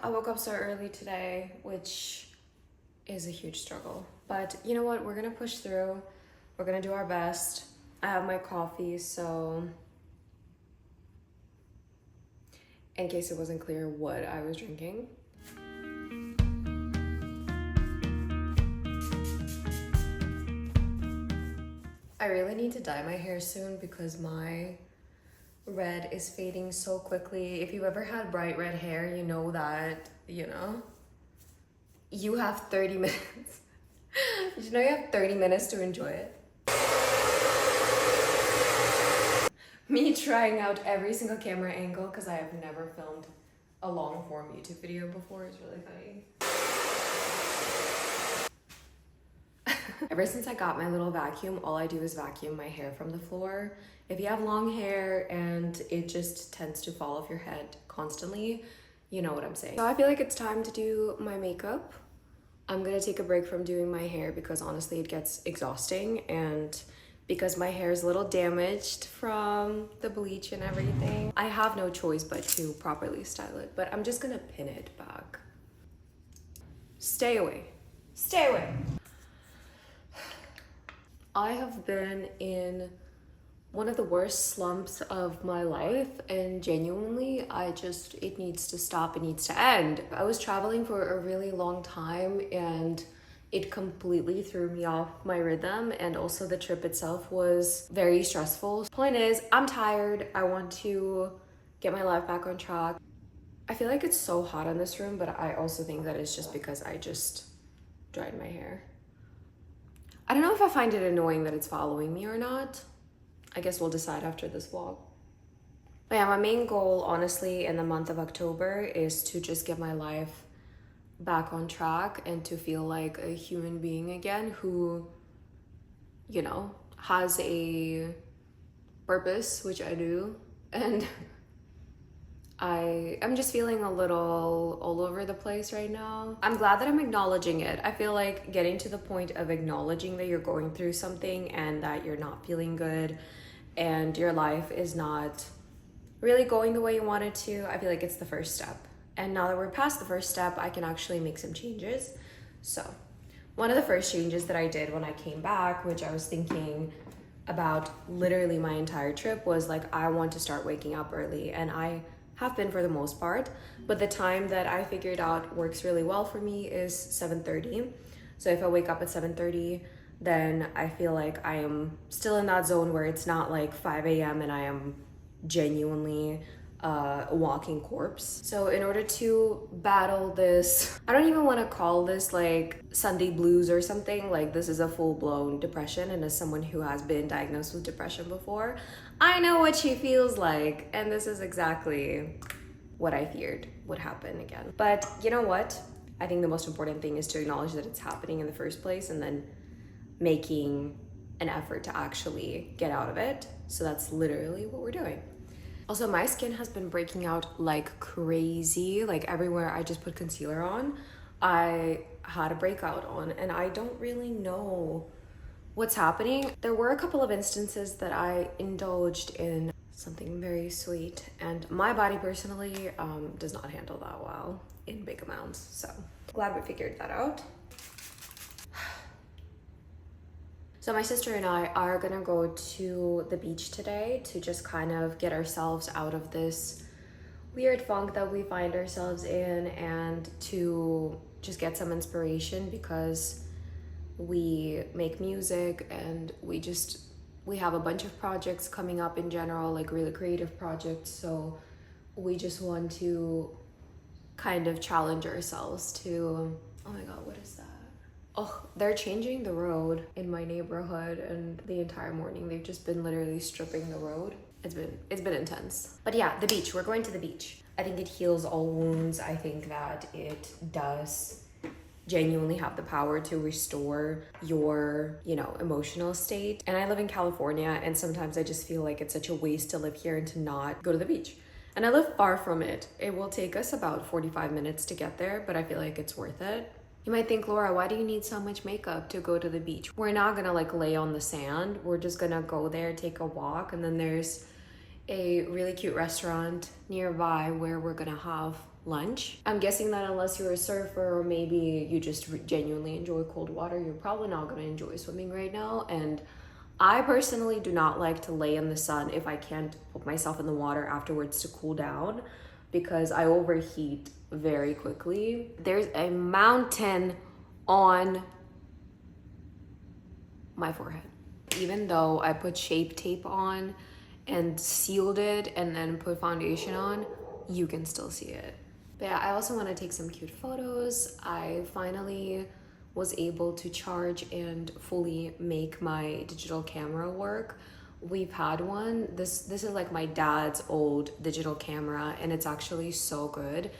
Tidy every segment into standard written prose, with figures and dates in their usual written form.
I woke up so early today, which is a huge struggle. But you know what? We're gonna push through. We're gonna do our best. I have my coffee, so in case it wasn't clear what I was drinking. I really need to dye my hair soon because my red is fading so quickly. If you ever had bright red hair, you know that, you have 30 minutes. Did you know you have 30 minutes to enjoy it? Me trying out every single camera angle because I have never filmed a long form YouTube video before is really funny. Ever since I got my little vacuum, all I do is vacuum my hair from the floor. If you have long hair and it just tends to fall off your head constantly, you know what I'm saying. So I feel like it's time to do my makeup. I'm gonna take a break from doing my hair because honestly it gets exhausting, and because my hair is a little damaged from the bleach and everything, I have no choice but to properly style it. But I'm just gonna pin it back. Stay away. Stay away. I have been in one of the worst slumps of my life, and genuinely, it needs to stop, it needs to end. I was traveling for a really long time and it completely threw me off my rhythm, and also the trip itself was very stressful. Point is, I'm tired, I want to get my life back on track. I feel like it's so hot in this room, but I also think that it's just because I just dried my hair. I don't know if I find it annoying that it's following me or not. I guess we'll decide after this vlog. But yeah, my main goal, honestly, in the month of October is to just get my life back on track and to feel like a human being again who, has a purpose, which I do. And I'm just feeling a little all over the place right now. I'm glad that I'm acknowledging it. I feel like getting to the point of acknowledging that you're going through something and that you're not feeling good and your life is not really going the way you want it to, I feel like it's the first step. And now that we're past the first step, I can actually make some changes. So one of the first changes that I did when I came back, which I was thinking about literally my entire trip, was like, I want to start waking up early, and I have been for the most part, but the time that I figured out works really well for me is 7:30. So if I wake up at 7:30, then I feel like I am still in that zone where it's not like 5 a.m. and I am genuinely a walking corpse. So in order to battle this, I don't even want to call this like Sunday blues or something, like this is a full-blown depression, and as someone who has been diagnosed with depression before, I know what she feels like, and this is exactly what I feared would happen again. But you know what? I think the most important thing is to acknowledge that it's happening in the first place and then making an effort to actually get out of it. So that's literally what we're doing. Also, my skin has been breaking out like crazy. Like everywhere I just put concealer on, I had a breakout on, and I don't really know what's happening. There were a couple of instances that I indulged in something very sweet, and my body personally does not handle that well in big amounts. So glad we figured that out. So my sister and I are gonna go to the beach today to just kind of get ourselves out of this weird funk that we find ourselves in, and to just get some inspiration because we make music and we have a bunch of projects coming up in general, like really creative projects. So we just want to kind of challenge ourselves to, oh my God, what is that? Oh, they're changing the road in my neighborhood, and the entire morning they've just been literally stripping the road. It's been intense. But yeah, the beach, we're going to the beach. I think it heals all wounds. I think that it does genuinely have the power to restore your, emotional state. And I live in California, and sometimes I just feel like it's such a waste to live here and to not go to the beach. And I live far from it. It will take us about 45 minutes to get there, but I feel like it's worth it. You might think, Laura, why do you need so much makeup to go to the beach? We're not gonna like lay on the sand. We're just gonna go there, take a walk, and then there's a really cute restaurant nearby where we're gonna have lunch. I'm guessing that unless you're a surfer or maybe you just genuinely enjoy cold water, you're probably not gonna enjoy swimming right now. And I personally do not like to lay in the sun if I can't put myself in the water afterwards to cool down, because I overheat very quickly. There's a mountain on my forehead. Even though I put Shape Tape on and sealed it and then put foundation on, you can still see it. But yeah, I also want to take some cute photos. I finally was able to charge and fully make my digital camera work. We've had one. This is like my dad's old digital camera, and it's actually so good.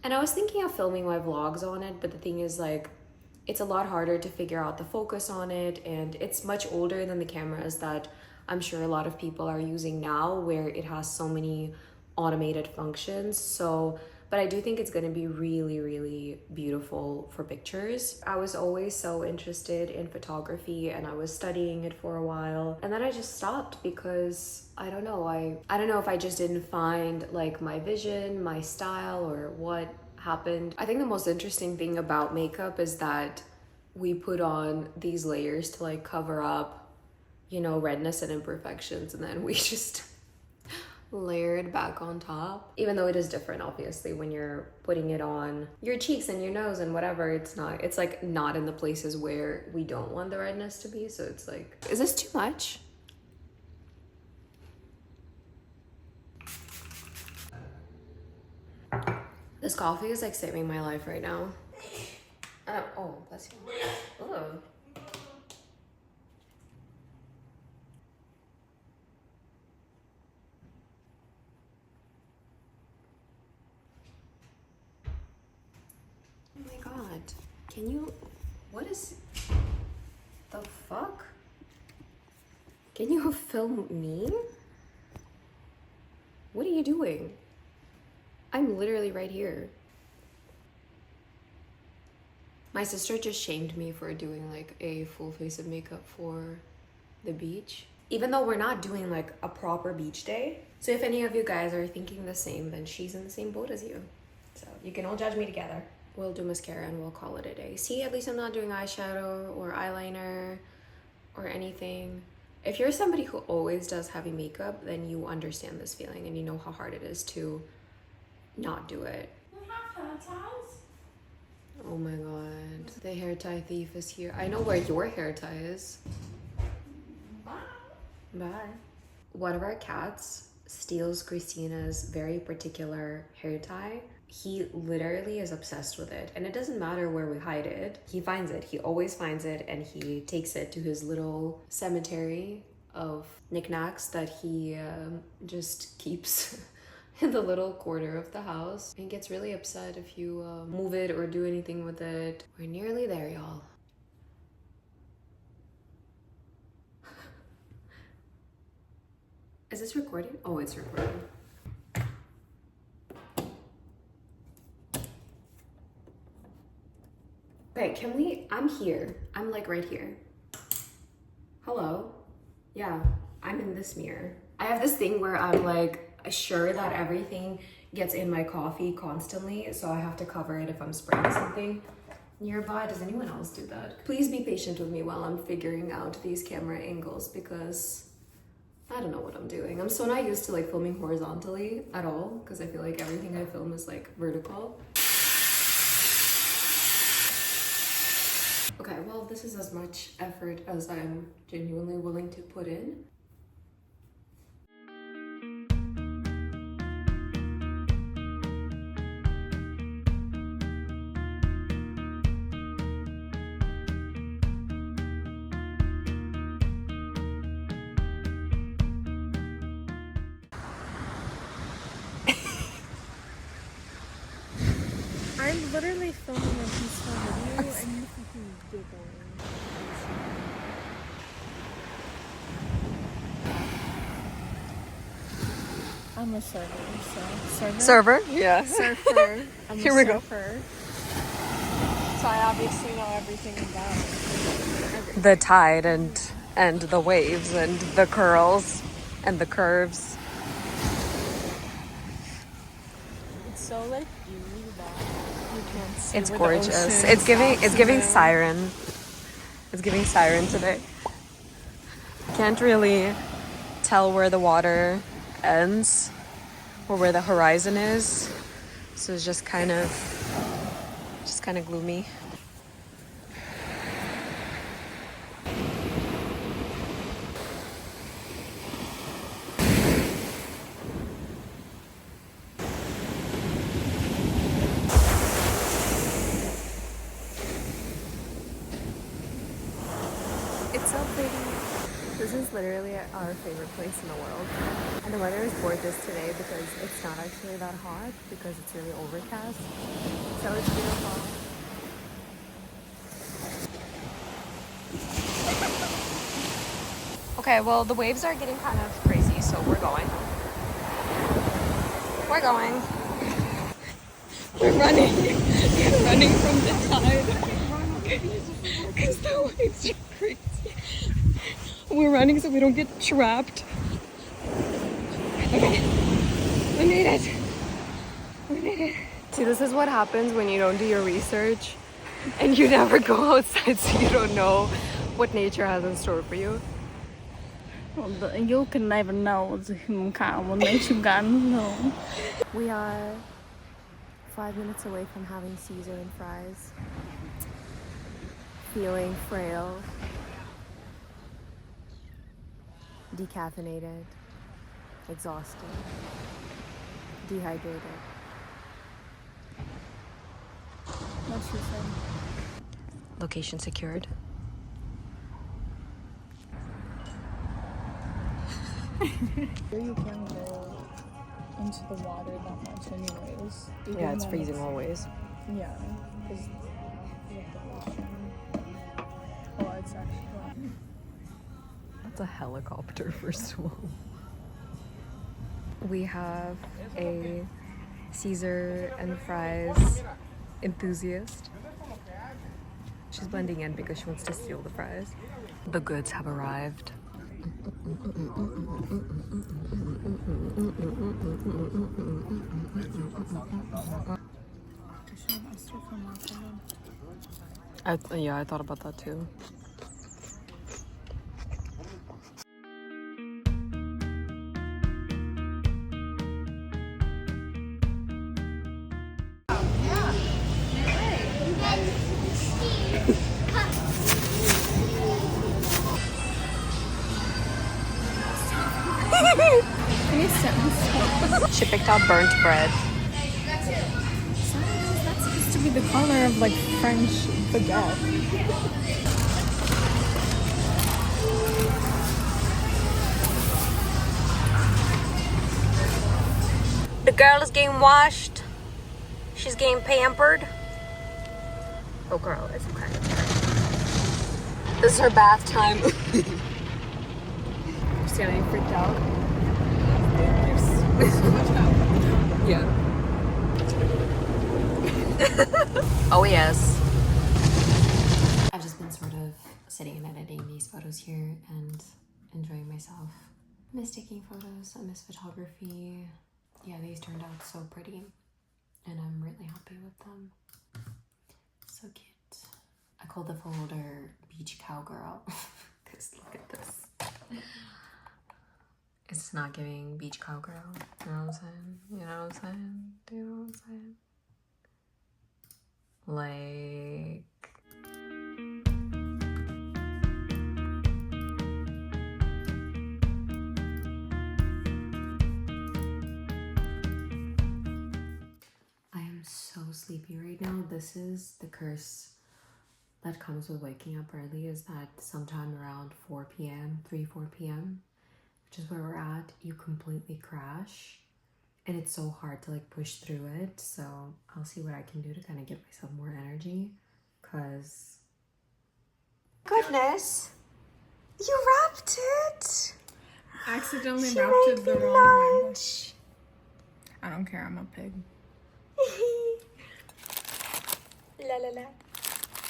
And I was thinking of filming my vlogs on it, but the thing is, like, it's a lot harder to figure out the focus on it, and it's much older than the cameras that I'm sure a lot of people are using now, where it has so many automated functions. So, but I do think it's going to be really, really beautiful for pictures. I was always so interested in photography and I was studying it for a while, and then I just stopped because I don't know, I don't know if I just didn't find like my vision, my style, or what happened. I think the most interesting thing about makeup is that we put on these layers to like cover up, you know, redness and imperfections, and then we just layered back on top. Even though it is different, obviously, when you're putting it on your cheeks and your nose and whatever, it's like not in the places where we don't want the redness to be. So it's like, is this too much? This coffee is like saving my life right now. Oh, bless you. Ugh. Oh my god. Can you... What is... the fuck? Can you film me? What are you doing? I'm literally right here. My sister just shamed me for doing like a full face of makeup for the beach. Even though we're not doing like a proper beach day. So if any of you guys are thinking the same, then she's in the same boat as you. So you can all judge me together. We'll do mascara and we'll call it a day. See, at least I'm not doing eyeshadow or eyeliner or anything. If you're somebody who always does heavy makeup, then you understand this feeling and you know how hard it is to not do it. We have hair ties. Oh my god. The hair tie thief is here. I know where your hair tie is. Bye. Bye. One of our cats steals Christina's very particular hair tie. He literally is obsessed with it, and it doesn't matter where we hide it. He finds it. He always finds it, and he takes it to his little cemetery of knickknacks that he just keeps in the little corner of the house, and gets really upset if you move it or do anything with it. We're nearly there, y'all. Is this recording? Oh, it's recording. Okay, can we... I'm here. I'm like right here. Hello? Yeah, I'm in this mirror. I have this thing where I'm like sure that everything gets in my coffee constantly, so I have to cover it if I'm spraying something nearby. Does anyone else do that? Please be patient with me while I'm figuring out these camera angles, because I don't know what I'm doing. I'm so not used to like filming horizontally at all, because I feel like everything I film is like vertical. Okay, well, this is as much effort as I'm genuinely willing to put in. I'm literally filming a peaceful video and you fucking giggling. I'm a server, so Server? Yeah. surfer. I'm Here a we go. surfer. So I obviously know everything about it. The tide and the waves and the curls and the curves. so like eerie that you can't see. It's where the gorgeous. ocean It's giving stops it's giving and siren. It's giving siren today. Can't really tell where the water ends or where the horizon is. So it's just kind of gloomy. It's so pretty. This is literally our favorite place in the world. And the weather is gorgeous today because it's not actually that hot because it's really overcast. So it's beautiful. Okay, well, the waves are getting kind of crazy, so we're going. We're going. We're running. We're running from the tide. Because the waves are crazy. We're running so we don't get trapped. Okay. We made it. We made it. See, this is what happens when you don't do your research and you never go outside, so you don't know what nature has in store for you. Well, you can never know the human kind will nature gun. No. We are 5 minutes away from having Caesar and fries. Feeling frail. Decaffeinated. Exhausted. Dehydrated. What she said. Location secured. Here you can't go into the water that much anyways. Yeah, it's freezing always. Yeah, because of the ocean. Oh, it's actually... That's a helicopter, first of all. We have a Caesar and fries enthusiast. She's blending in because she wants to steal the fries. The goods have arrived. Yeah, I thought about that too. She picked out burnt bread. That's supposed to be the color of like French baguette. The girl is getting washed. She's getting pampered. Oh girl, it's okay. This is her bath time. She's getting freaked out. Yeah. Oh yes. I've just been sort of sitting and editing these photos here and enjoying myself. I miss taking photos, I miss photography. Yeah, these turned out so pretty and I'm really happy with them. So cute. I call the folder Beach Cowgirl because look at this. It's not giving beach cowgirl. You know what I'm saying? You know what I'm saying? Do you know what I'm saying? Like... I am so sleepy right now. This is the curse that comes with waking up early, is that sometime around 4 p.m., 4 p.m., which is where we're at, you completely crash and it's so hard to like push through it. So I'll see what I can do to kind of give myself more energy, because goodness, you wrapped it. Accidentally She wrapped made it the me wrong way. lunch. I don't care, I'm a pig. La la la.